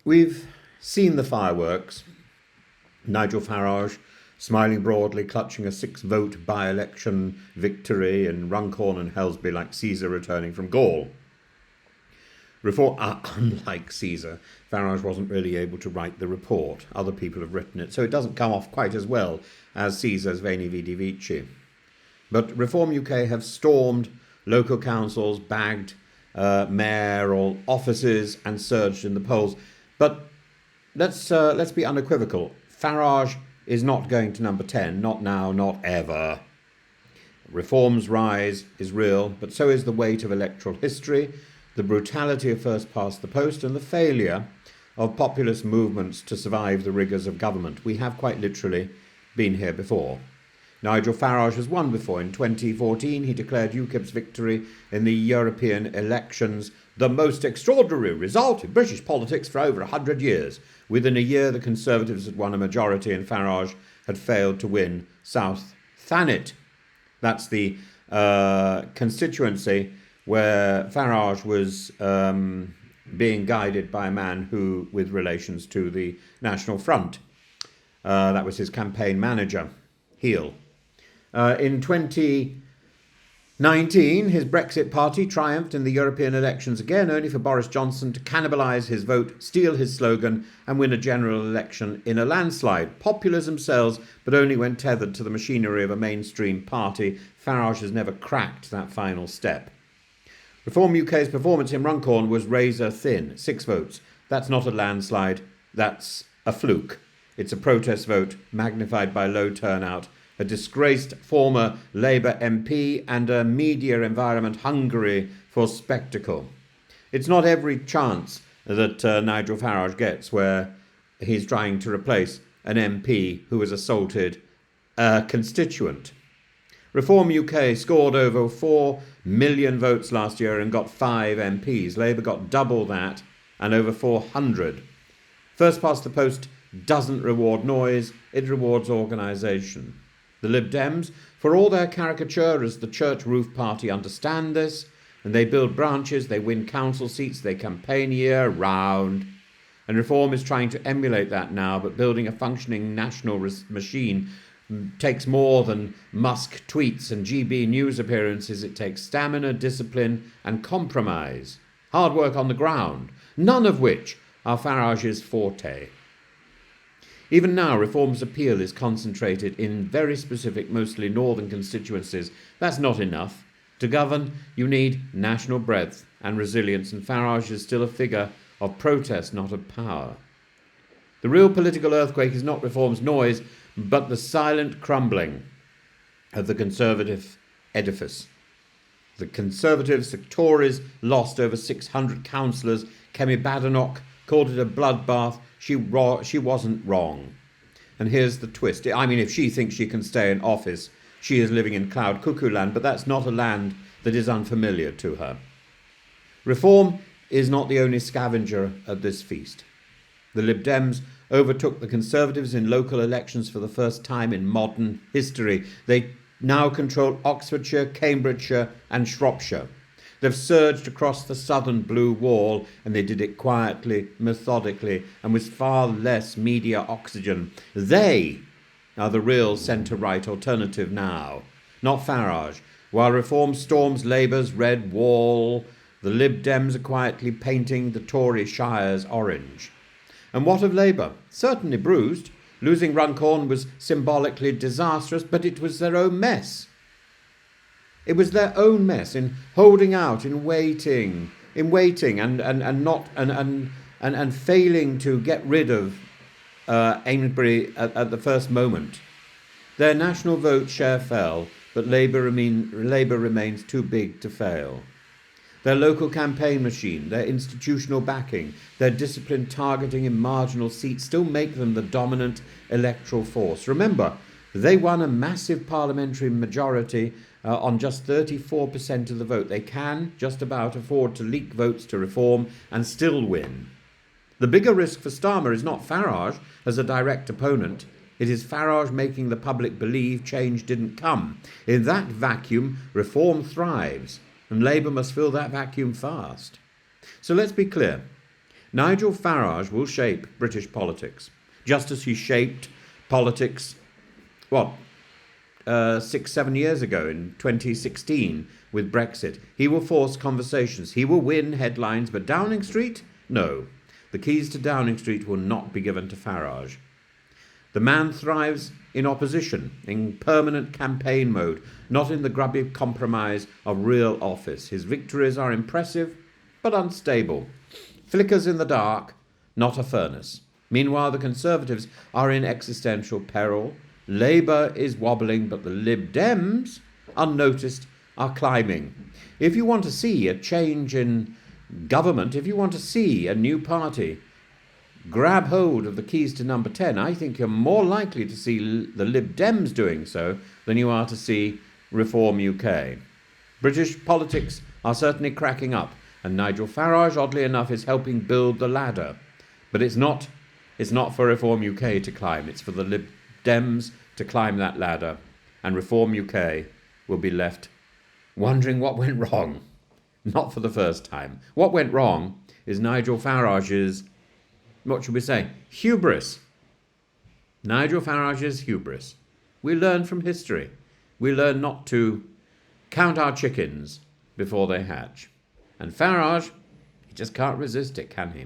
We've seen the fireworks. Nigel Farage smiling broadly, clutching a 6-vote by-election victory in Runcorn and Helsby like Caesar returning from Gaul. Unlike Caesar, Farage wasn't really able to write the report. Other people have written it, so it doesn't come off quite as well as Caesar's Veni Vidi Vici. But Reform UK have stormed local councils, bagged mayoral offices and surged in the polls. But let's be unequivocal. Farage is not going to number 10, not now, not ever. Reform's rise is real, but so is the weight of electoral history, the brutality of first past the post, and the failure of populist movements to survive the rigours of government. We have quite literally been here before. Nigel Farage has won before. In 2014, he declared UKIP's victory in the European elections the most extraordinary result in British politics for over 100 years. Within a year, the Conservatives had won a majority and Farage had failed to win South Thanet. That's the constituency where Farage was being guided by a man who, with relations to the National Front, that was his campaign manager, Heel. In 2019, his Brexit party triumphed in the European elections again, only for Boris Johnson to cannibalise his vote, steal his slogan, and win a general election in a landslide. Populism sells, but only when tethered to the machinery of a mainstream party. Farage has never cracked that final step. Reform UK's performance in Runcorn was razor thin, 6 votes. That's not a landslide, that's a fluke. It's a protest vote magnified by low turnout, a disgraced former Labour MP and a media environment hungry for spectacle. It's not every chance that Nigel Farage gets where he's trying to replace an MP who has assaulted a constituent. Reform UK scored over 4 million votes last year and got 5 MPs. Labour got double that and over 400. First past the post doesn't reward noise, it rewards organisation. The Lib Dems, for all their caricature as the church roof party, understand this, and they build branches, they win council seats, they campaign year round. And Reform is trying to emulate that now, but building a functioning national machine takes more than Musk tweets and GB news appearances. It takes stamina, discipline and compromise. Hard work on the ground, none of which are Farage's forte. Even now, Reform's appeal is concentrated in very specific, mostly northern constituencies. That's not enough. To govern, you need national breadth and resilience, and Farage is still a figure of protest, not of power. The real political earthquake is not Reform's noise, but the silent crumbling of the Conservative edifice. The Conservatives, the Tories, lost over 600 councillors. Kemi Badenoch called it a bloodbath. She wasn't wrong. And here's the twist. I mean, if she thinks she can stay in office, she is living in cloud cuckoo land, but that's not a land that is unfamiliar to her. Reform is not the only scavenger at this feast. The Lib Dems overtook the Conservatives in local elections for the first time in modern history. They now control Oxfordshire, Cambridgeshire and Shropshire. They've surged across the southern blue wall, and they did it quietly, methodically, and with far less media oxygen. They are the real centre-right alternative now, not Farage. While Reform storms Labour's red wall, the Lib Dems are quietly painting the Tory shires orange. And what of Labour? Certainly bruised. Losing Runcorn was symbolically disastrous, but it was their own mess. It was their own mess in holding out, in waiting, and failing to get rid of Amesbury at the first moment. Their national vote share fell, but Labour remains too big to fail. Their local campaign machine, their institutional backing, their disciplined targeting in marginal seats still make them the dominant electoral force. Remember, they won a massive parliamentary majority on just 34% of the vote. They can just about afford to leak votes to Reform and still win. The bigger risk for Starmer is not Farage as a direct opponent. It is Farage making the public believe change didn't come. In that vacuum, Reform thrives, and Labour must fill that vacuum fast. So let's be clear. Nigel Farage will shape British politics, just as he shaped politics, 6-7 years ago in 2016 with Brexit. He will force conversations. He will win headlines, but Downing Street? No. The keys to Downing Street will not be given to Farage. The man thrives in opposition, in permanent campaign mode, not in the grubby compromise of real office. His victories are impressive, but unstable. Flickers in the dark, not a furnace. Meanwhile, the Conservatives are in existential peril. Labour is wobbling, but the Lib Dems, unnoticed, are climbing. If you want to see a change in government, if you want to see a new party grab hold of the keys to number 10, I think you're more likely to see the Lib Dems doing so than you are to see Reform UK. British politics are certainly cracking up, and Nigel Farage, oddly enough, is helping build the ladder. But it's not for Reform UK to climb, it's for the Lib Dems to climb that ladder, and Reform UK will be left wondering what went wrong. Not for the first time. What went wrong is Nigel Farage's, what should we say, hubris. Nigel Farage's hubris. We learn from history. We learn not to count our chickens before they hatch. And Farage, he just can't resist it, can he?